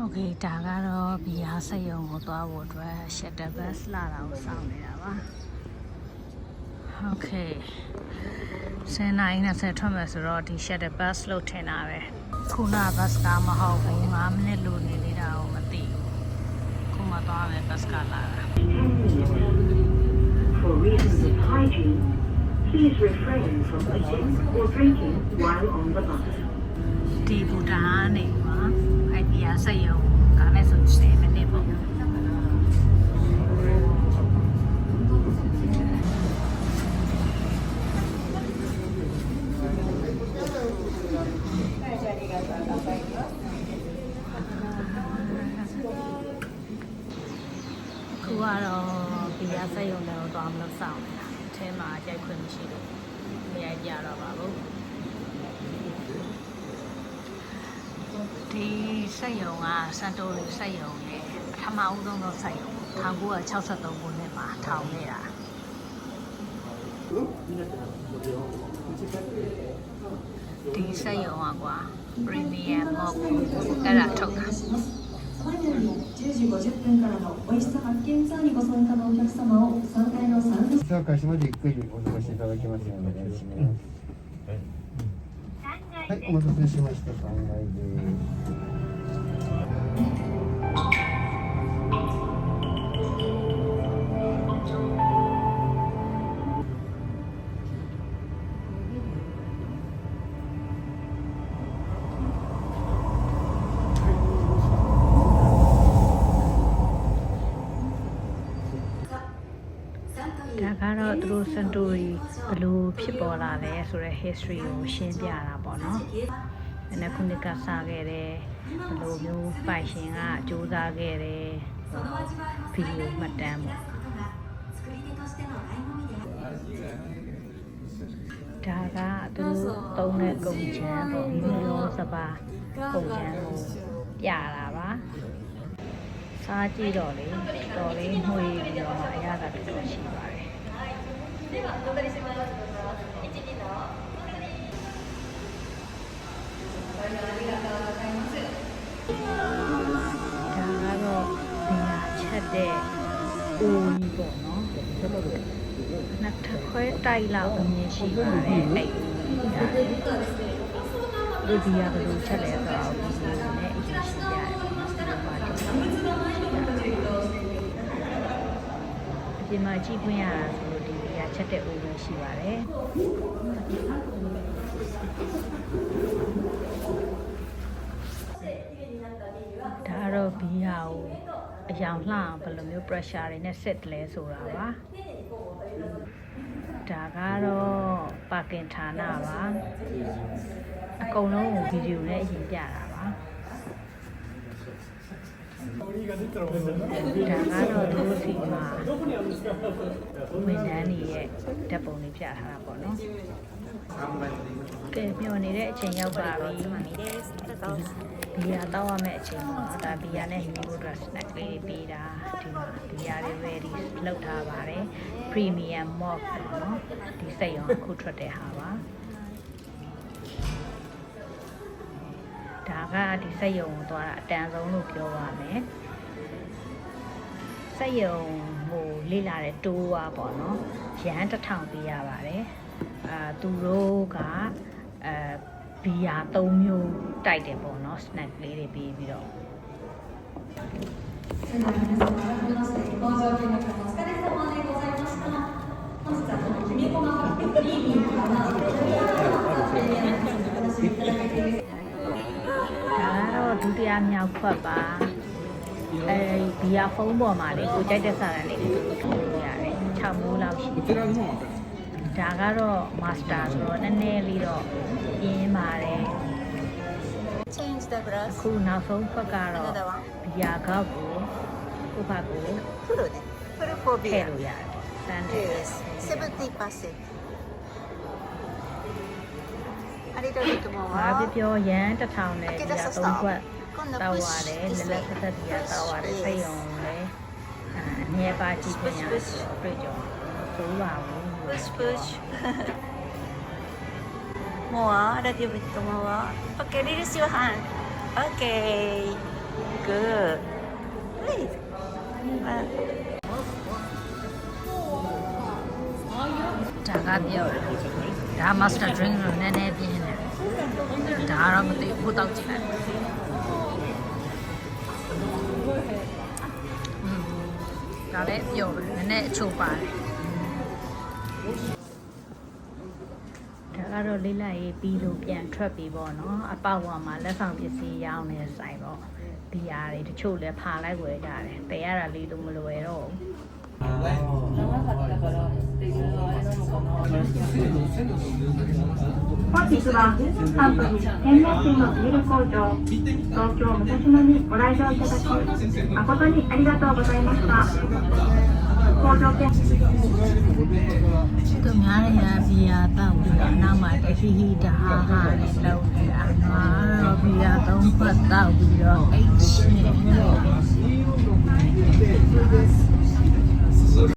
Okay ဒါကတော့ဘီယာစက်ရုံကိုသွားဖို့အတွက် shuttle bus လာတာကိုစောင့်နေတာပါ Okay 10 နာရီ20ထွက်မယ်ဆိုတော့ဒီ shuttle bus လို့ထင်တာပဲခုန bus ကမဟုတ်ဘူး5မိနစ်လိုနေသေးတာကိုမသိဘူးခုမှသွားမယ် bus ကလာတာ For reasons of hygiene, please refrain from eating or drinking while on the bus. ဒီဘူတာနေပါအဲ့ဘီယာစက်ရုံကားနဲ့ဆို10မိနစ်ပေါ့ခုကတော့ဘီယာစက်ရုံတွေကိုသွားမလို့စောင့်နေတာအထဲမှာရိုက်ခွင့်မရှိလို့မရိုက်ပြတော့ပါဘူးဒီစက်ရုံကစန်တိုရီစက်ရုံရဲ့ပထမဦးဆုံးသောစက်ရုံ1963ခုနှစ်မှာထောင်ခဲ့တာဒီစက်ရုံကကွာ Premium Mock အဲ့ဒါထုတ်တာ10時50分からのおいしさ発見ツアーにご参加のお客様を3階のサウンドさあ開始までゆっくりお過ごしいただきますようお願いします。はい、お待たせしました。3階ですဒါကတော့သူတို့စန်တိုရီဘလို့ဖြစ်ပေါ်လာလဲဆိုတော့ history ကိုရှင်းပြတာပေါ့နော်။အဲ့ခုနှစ်ကစားခဲ့တယ်ဘလို့မျိုးပိုင်ရှင်ကစူးစမ်းခဲ့တယ်ဗီဒီယိုမှတ်တမ်းပေါ့။ဒါကသူတို့သုံးတဲ့ကုန်ချမ်းပေါ့ဒီလိုစပါကုန်ချမ်းကိုပြတာပါ။စားကြည့်တော့လေတော်လေးနှွေးပြီးတော့အရသာတော်တော်ရှိပါတယ်ではお借りします。1、2の。ありがとうございます。ဒါကတော့ဒီမှာချက်တဲ့အိုးကြီးပေါ့နော်။နှစ်ထပ်ခွဲတိုက်လောက်အမြင်ရှိပါတယ်အဲ့ဒါဒီဒီရဘယ်လိုချက်လဲဆိုတော့ဒီလိုနဲ့အရင်ရှိရတယ်။ပါတော့ဒီမှာကြည့်ခွင့်ရတာဆိုလို့ဒီရချက်တဲ့အိုးပဲရှိပါတယ်ဒါတော့ဘီယာကိုအယောင်လှအောင်ဘယ်လိုမျိုး pressure တွေနဲ့ set လဲဆိုတာပါဒါကတော့ပါကင်ဌာနပါအကုန်လုံးကိုဗီဒီယိုနဲ့အရင်ပြတာပါဒါကတော့သူတို့စီမှာဝန်ထမ်းတွေရဲ့ဓာတ်ပုံတွေပြထားတာပေါ့နော်ကဲမျှော်နေတဲ့အချိန်ရောက်ပါပြီဘီယာတောက်ရမယ့်အချိန်ပေါ့နော်ဒါဘီယာနဲ့ဟင်းဖို့အတွက် snack လေးတွေပေးတာဒီမှာဘီယာတွေ ready လုပ်ထားပါတယ် premium mock ပေါ့နော်ဒီစက်ရုံအခုထွက်တဲ့ဟာပါဒါကဒီစက်ရုံကိုသွားတာအတန်ဆုံးလို့ပြောပါမယ်စက်ရုံကိုလေ့လာတဲ့တိုးွားပေါ့နော်ရန်1000ပေးရပါတယ်သူတို့ကဘီယာ3မျိုးတိုက်တယ်ပေါ့နော် snack လေးတွေပေးပြီးတော့ဒုတိယမြောက်ခွက်ပါဘီယာဖုန်းပေါ်မှာလေကိုကြိုက်တဲ့စာတန်းလေးကိုထုတ်လို့ရတယ်6မိုးလောက်ရှိတယ်ဒါကတော့ master ဆိုတော့နည်းနည်းလေးတော့ပြင်းပါတယ် change the brush ခုနောက်ဆုံးခွက်ကတော့ဘီယာကောက်ကိုဘတ်ကိုフルねフルフォービထည့်アလို့ရတယ်စမ်းတယ် 70%ありがとうございဘာます。ပြောရန်1000နဲ့ဘီယာ3ခွက်တောက်ရတယ်လက်လက်ဆက်ဆက်ဘီယာတောက်ရတယ်စိတ်ရုံလဲအမြဲပါကြည့်ပြန်ရတွေ့ကြဆိုးပါဘူး push push もうあらでぶともは OK release your hand OK good please ဒါကပြောတယ်ဒါ master drink လို့နည်းနည်းပြင်းတယ်ဒါကတော့မသိဘူးတောက်ကြည့်လိုက်ဒါလည်းပြောတယ်နည်းနည်းအချို့ပါတယ်ဒါကတော့လေးလိုက်ရေးပြီးလို့ပြန်ထွက်ပြီးပေါ့နော်အပေါက်ဝါမှာလက်ဆောင်ပစ္စည်းရောင်းနေတဲ့ဆိုင်ပေါ့ဘီယာတွေတချို့လည်းဖာလိုက်ဝယ်ကြတယ်တည်ရတာလေးလို့မလွယ်တော့本日はサントリー天然水のビール工場東京武蔵野にご来場いただき誠にありがとうございました工場見သူများတွေကဘီယာတောက်ပြီးတော့နောက်မှတရှိဟီတာဟာဟာနဲ့တောက်နေတာငါတော့ဘီယာသုံးခွက်တောက်ပြီးတော့အိတ်ရှင်